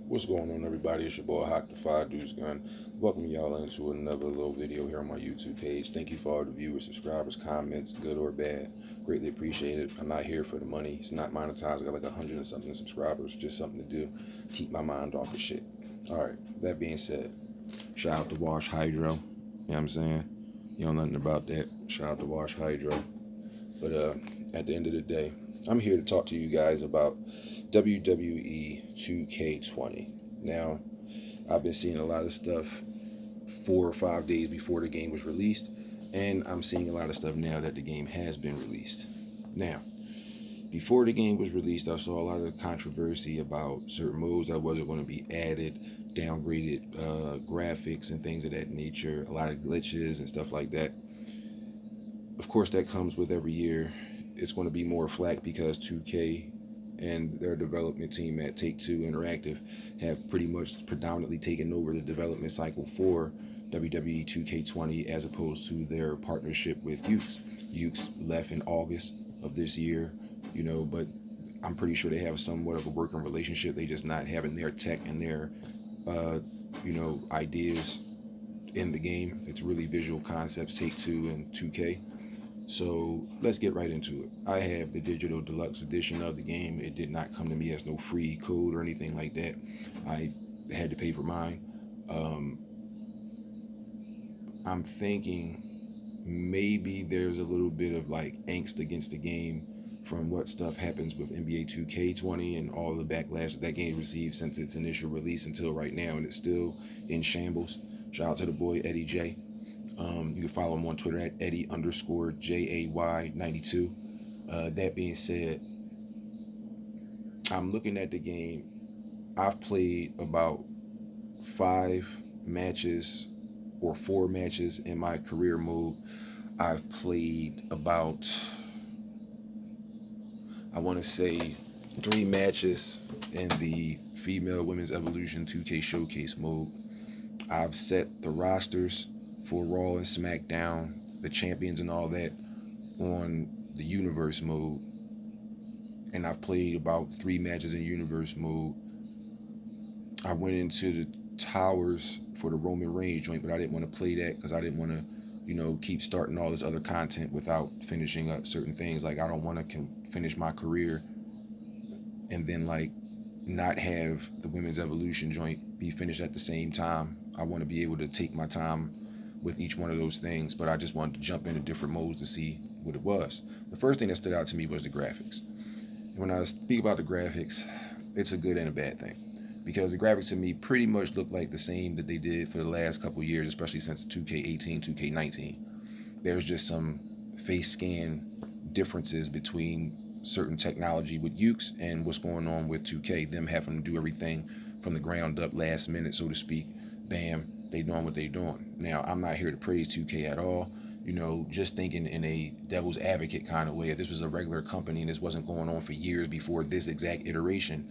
What's going on, everybody? It's your boy Haak, the Five Dudes Gun. Welcome y'all into another little video here on my YouTube page. Thank you for all the viewers, subscribers, comments, good or bad. Greatly appreciate it. I'm not here for the money. It's not monetized. I got like 100 and something subscribers. Just something to do. Keep my mind off of shit. Alright, that being said, shout out to Wash Hydro. You know what I'm saying? You know nothing about that. Shout out to Wash Hydro. But at the end of the day, I'm here to talk to you guys about WWE 2K20. Now, I've been seeing a lot of stuff 4 or 5 days before the game was released, and I'm seeing a lot of stuff now that the game has been released. Now, before the game was released, I saw a lot of controversy about certain modes that wasn't going to be added, downgraded graphics and things of that nature, a lot of glitches and stuff like that. Of course, that comes with every year. It's going to be more flack because 2K and their development team at Take-Two Interactive have pretty much predominantly taken over the development cycle for WWE 2K20 as opposed to their partnership with Ukes. Ukes left in August of this year, but I'm pretty sure they have somewhat of a working relationship. They just not having their tech and their, ideas in the game. It's really visual concepts, Take-Two and 2K. So let's get right into it. I have the digital deluxe edition of the game. It did not come to me as no free code or anything like that. I had to pay for mine. I'm thinking maybe there's a little bit of like angst against the game from what stuff happens with NBA 2K20 and all the backlash that game received since its initial release until right now, and it's still in shambles. Shout out to the boy Eddie J. You can follow him on Twitter at Eddie_JAY92. That being said, I'm looking at the game. I've played about 5 matches or 4 matches in my career mode. I've played about, I want to say, 3 matches in the Female Women's Evolution 2K Showcase mode. I've set the rosters for Raw and SmackDown, the champions and all that, on the Universe mode. And I've played about 3 matches in Universe mode. I went into the Towers for the Roman Reigns joint, but I didn't want to play that because I didn't want to, keep starting all this other content without finishing up certain things. Like, I don't want to finish my career and then, like, not have the Women's Evolution joint be finished at the same time. I want to be able to take my time with each one of those things, but I just wanted to jump into different modes to see what it was. The first thing that stood out to me was the graphics. When I speak about the graphics, it's a good and a bad thing, because the graphics to me pretty much look like the same that they did for the last couple of years, especially since 2K18, 2K19. There's just some face scan differences between certain technology with Ukes and what's going on with 2K, them having to do everything from the ground up last minute, so to speak. Bam, they doing what they doing. Now, I'm not here to praise 2K at all. Just thinking in a devil's advocate kind of way, if this was a regular company and this wasn't going on for years before this exact iteration,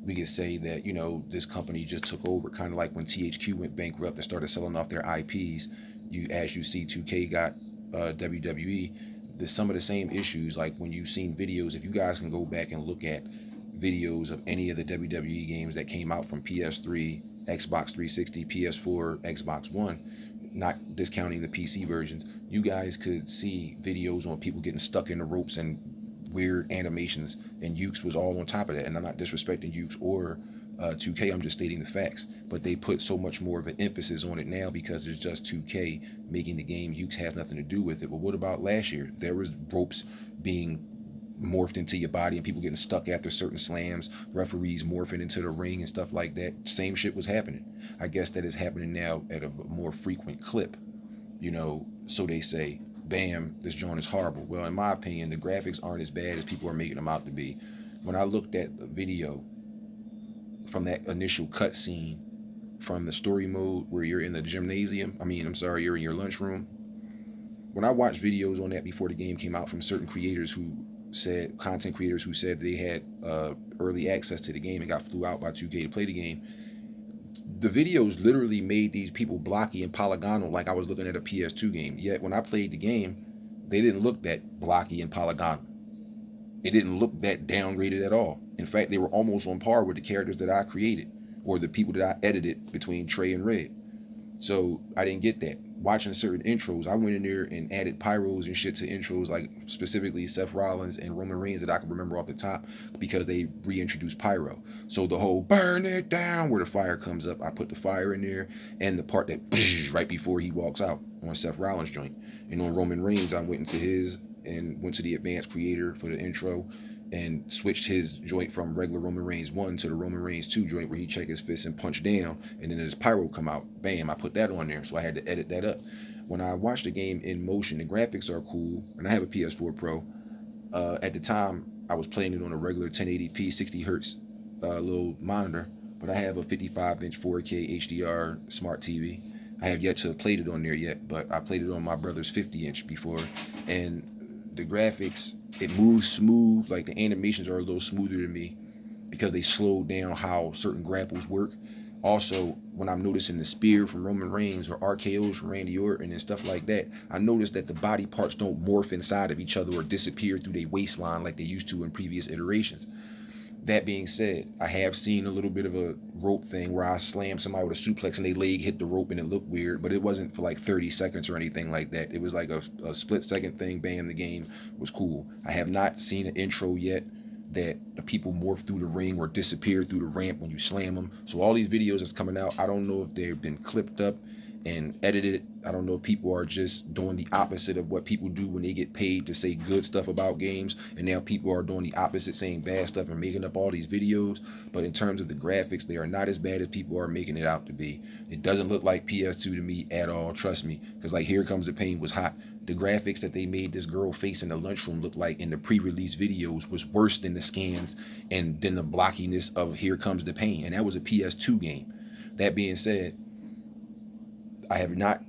we could say that, this company just took over, kind of like when THQ went bankrupt and started selling off their IPs. As you see, 2K got WWE. There's some of the same issues, like when you've seen videos, if you guys can go back and look at videos of any of the WWE games that came out from PS3, Xbox 360, PS4, Xbox One, not discounting the PC versions, you guys could see videos on people getting stuck in the ropes and weird animations, and Ukes was all on top of that. And I'm not disrespecting Ukes or 2K, I'm just stating the facts. But they put so much more of an emphasis on it now because it's just 2K making the game. Ukes has nothing to do with it. But what about last year? There was ropes being morphed into your body and people getting stuck after certain slams, referees morphing into the ring and stuff like that. Same shit was happening. I guess that is happening now at a more frequent clip, so they say. Bam, this joint is horrible. Well, in my opinion, the graphics aren't as bad as people are making them out to be. When I looked at the video from that initial cut scene from the story mode where you're in the gymnasium, you're in your lunchroom. When I watched videos on that before the game came out from certain content creators who said they had early access to the game and got flew out by 2K to play the game, the videos literally made these people blocky and polygonal like I was looking at a PS2 game. Yet when I played the game, they didn't look that blocky and polygonal. It didn't look that downgraded at all. In fact, they were almost on par with the characters that I created. or the people that I edited between Trey and Red. So I didn't get that. Watching certain intros, I went in there and added pyros and shit to intros, like specifically Seth Rollins and Roman Reigns that I can remember off the top because they reintroduced pyro. So the whole burn it down where the fire comes up, I put the fire in there, and the part that right before he walks out on Seth Rollins joint. And on Roman Reigns, I went into his and went to the advanced creator for the intro and switched his joint from regular Roman Reigns 1 to the Roman Reigns 2 joint where he check his fist and punch down, and then his pyro come out. Bam, I put that on there, so I had to edit that up. When I watched the game in motion, the graphics are cool, and I have a PS4 Pro. At the time, I was playing it on a regular 1080p 60 hertz little monitor, but I have a 55-inch 4K HDR smart TV. I have yet to have played it on there yet, but I played it on my brother's 50-inch before, and the graphics, it moves smooth. Like the animations are a little smoother to me because they slowed down how certain grapples work. Also, when I'm noticing the spear from Roman Reigns or RKOs from Randy Orton and stuff like that, I noticed that the body parts don't morph inside of each other or disappear through their waistline like they used to in previous iterations. That being said, I have seen a little bit of a rope thing where I slammed somebody with a suplex and their leg hit the rope and it looked weird, but it wasn't for like 30 seconds or anything like that. It was like a split second thing, bam, the game was cool. I have not seen an intro yet that the people morph through the ring or disappear through the ramp when you slam them. So all these videos that's coming out, I don't know if they've been clipped up and edited. I don't know if people are just doing the opposite of what people do when they get paid to say good stuff about games, and now people are doing the opposite, saying bad stuff and making up all these videos. But in terms of the graphics, they are not as bad as people are making it out to be. It doesn't look like PS2 to me at all, trust me, because like Here Comes the Pain was hot. The graphics that they made this girl face in the lunchroom look like in the pre-release videos was worse than the scans and then the blockiness of Here Comes the Pain, and that was a PS2 game. That being said, I have not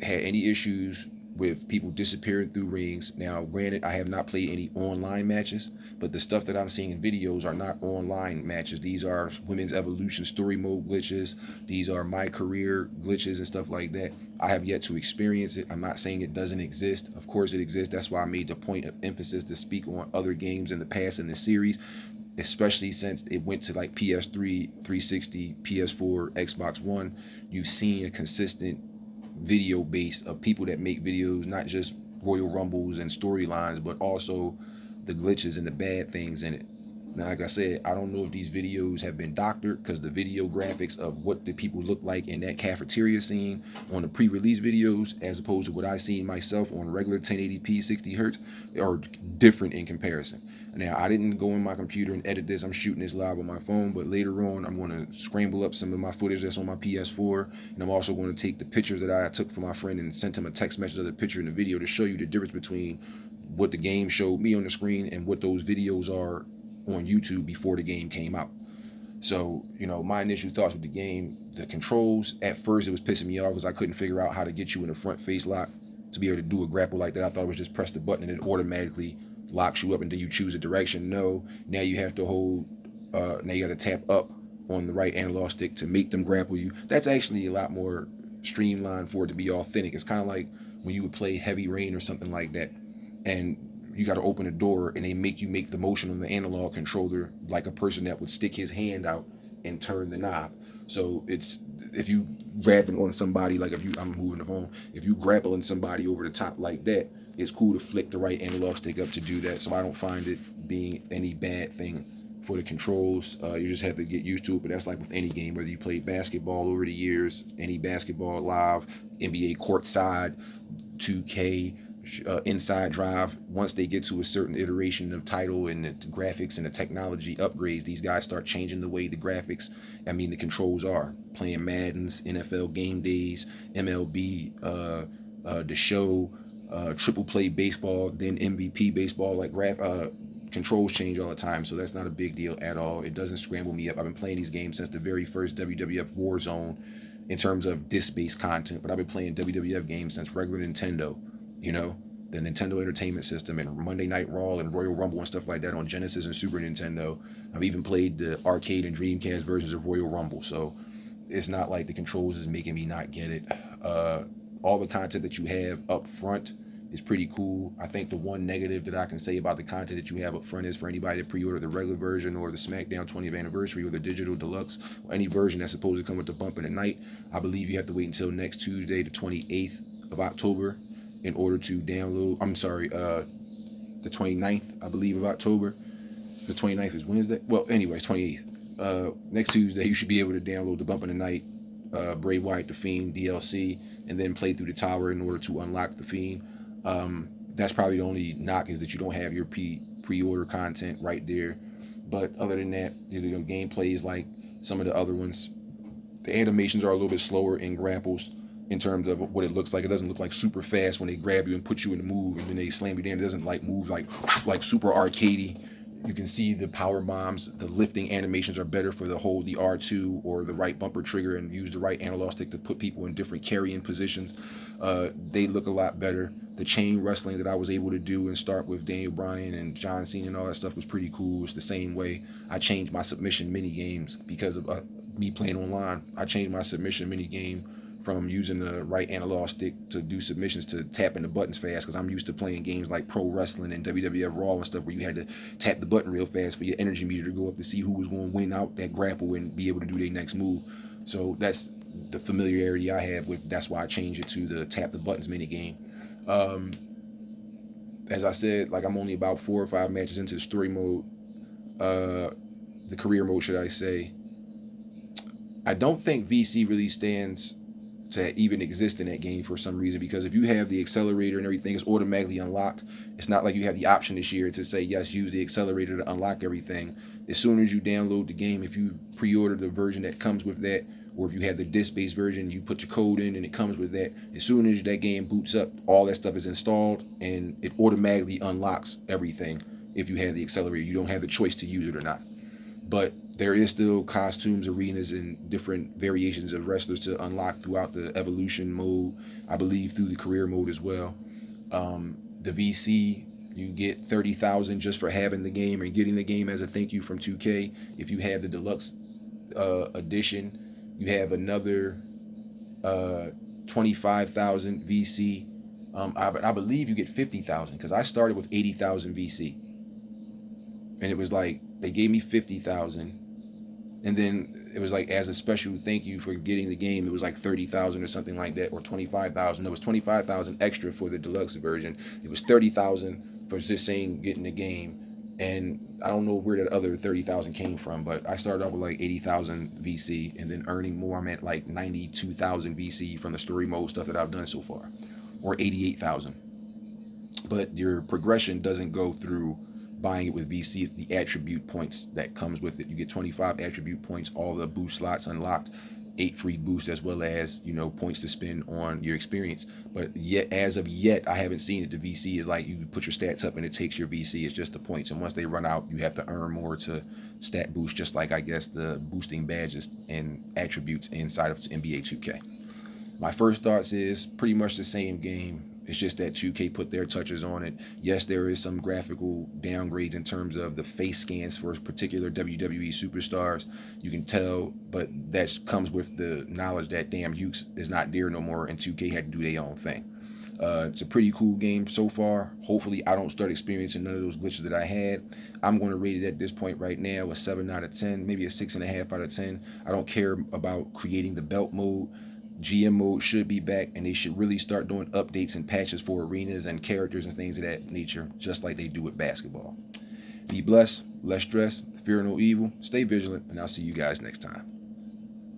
had any issues with people disappearing through rings. Now, granted, I have not played any online matches, but the stuff that I'm seeing in videos are not online matches. These are Women's Evolution story mode glitches. These are my career glitches and stuff like that. I have yet to experience it. I'm not saying it doesn't exist. Of course it exists. That's why I made the point of emphasis to speak on other games in the past in this series, especially since it went to like PS3, 360, PS4, Xbox One. You've seen a consistent video base of people that make videos, not just Royal Rumbles and storylines, but also the glitches and the bad things in it. Now, like I said, I don't know if these videos have been doctored, because the video graphics of what the people look like in that cafeteria scene on the pre-release videos as opposed to what I seen myself on regular 1080p 60 hertz are different in comparison. Now, I didn't go in my computer and edit this. I'm shooting this live on my phone, but later on, I'm going to scramble up some of my footage that's on my PS4, and I'm also going to take the pictures that I took for my friend and sent him a text message of the picture in the video to show you the difference between what the game showed me on the screen and what those videos are on YouTube before the game came out. So, my initial thoughts with the game, the controls, at first it was pissing me off because I couldn't figure out how to get you in a front face lock to be able to do a grapple like that. I thought it was just press the button and it automatically locks you up until you choose a direction. No, now you have to hold, now you got to tap up on the right analog stick to make them grapple you. That's actually a lot more streamlined for it to be authentic. It's kind of like when you would play Heavy Rain or something like that, and you got to open a door and they make you make the motion on the analog controller like a person that would stick his hand out and turn the knob. So it's, if you grabbing on somebody, like I'm moving the phone, if you grappling somebody over the top like that, it's cool to flick the right analog stick up to do that. So I don't find it being any bad thing for the controls. You just have to get used to it, but that's like with any game, whether you play basketball over the years, any basketball live, NBA courtside, 2K, inside drive. Once they get to a certain iteration of Tidal and the graphics and the technology upgrades, these guys start changing the way the graphics, the controls are. Playing Maddens, NFL game days, MLB, the show, triple play baseball, then MVP baseball, like controls change all the time, so that's not a big deal at all. It doesn't scramble me up. I've been playing these games since the very first WWF Warzone in terms of disc-based content, but I've been playing WWF games since regular Nintendo, the Nintendo Entertainment System and Monday Night Raw and Royal Rumble and stuff like that on Genesis and Super Nintendo. I've even played the arcade and Dreamcast versions of Royal Rumble, so it's not like the controls is making me not get it. All the content that you have up front is pretty cool. I think the one negative that I can say about the content that you have up front is for anybody to pre-order the regular version or the SmackDown 20th anniversary or the digital deluxe or any version that's supposed to come with the bump in the night. I believe you have to wait until next Tuesday, the 28th of October, in order to download. I'm sorry, the 29th, I believe, of October. The 29th is Wednesday. Well, anyways, 28th. Next Tuesday, you should be able to download the Bump in the Night, Bray Wyatt the Fiend DLC, and then play through the tower in order to unlock the Fiend. That's probably the only knock, is that you don't have your pre-order content right there. But other than that, gameplay is like some of the other ones. The animations are a little bit slower in grapples in terms of what it looks like. It doesn't look like super fast when they grab you and put you in the move and then they slam you down. It doesn't like move like super arcadey. You can see the power bombs. The lifting animations are better for the hold the R2 or the right bumper trigger and use the right analog stick to put people in different carrying positions. They look a lot better. The chain wrestling that I was able to do and start with Daniel Bryan and John Cena and all that stuff was pretty cool. It's the same way I changed my submission mini games because of me playing online. I changed my submission mini game from using the right analog stick to do submissions to tapping the buttons fast, because I'm used to playing games like Pro Wrestling and WWF Raw and stuff where you had to tap the button real fast for your energy meter to go up to see who was going to win out that grapple and be able to do their next move. So that's the familiarity I have with. That's why I changed it to the tap the buttons mini game. As I said, like, I'm only about 4 or 5 matches into the story mode, the career mode, should I say. I don't think VC really stands to even exist in that game for some reason, because if you have the accelerator and everything, it's automatically unlocked. It's not like you have the option this year to say, yes, use the accelerator to unlock everything. As soon as you download the game, if you pre-order the version that comes with that, or if you have the disc-based version, you put your code in and it comes with that. As soon as that game boots up, all that stuff is installed and it automatically unlocks everything. If you have the accelerator, you don't have the choice to use it or not. But there is still costumes, arenas, and different variations of wrestlers to unlock throughout the evolution mode. I believe through the career mode as well. The VC, you get 30,000 just for having the game and getting the game as a thank you from 2K. If you have the deluxe edition, you have another 25,000 VC. I believe you get 50,000, because I started with 80,000 VC, and it was like they gave me 50,000, and then it was like, as a special thank you for getting the game, it was like 30,000 or something like that, or 25,000. It was 25,000 extra for the deluxe version. It was 30,000 for just saying getting the game. And I don't know where that other 30,000 came from, but I started off with like 80,000 VC, and then earning more. I'm at like 92,000 VC from the story mode stuff that I've done so far, or 88,000. But your progression doesn't go through buying it with VC. It's the attribute points that comes with it. You get 25 attribute points, all the boost slots unlocked, 8 free boosts, as well as, points to spend on your experience. But yet, as of yet, I haven't seen it. The VC is like, you put your stats up and it takes your VC. It's just the points, and once they run out, you have to earn more to stat boost, just like, I guess, the boosting badges and attributes inside of NBA 2K. My first thoughts is pretty much the same game. It's just that 2K put their touches on it. Yes, there is some graphical downgrades in terms of the face scans for particular WWE superstars. You can tell, but that comes with the knowledge that, damn, Hughes is not there no more, and 2K had to do their own thing. It's a pretty cool game so far. Hopefully, I don't start experiencing none of those glitches that I had. I'm going to rate it at this point right now a 7 out of 10, maybe a 6.5 out of 10. I don't care about creating the belt mode. GM mode should be back, and they should really start doing updates and patches for arenas and characters and things of that nature, just like they do with basketball. Be blessed, less stress, fear no evil, stay vigilant, and I'll see you guys next time.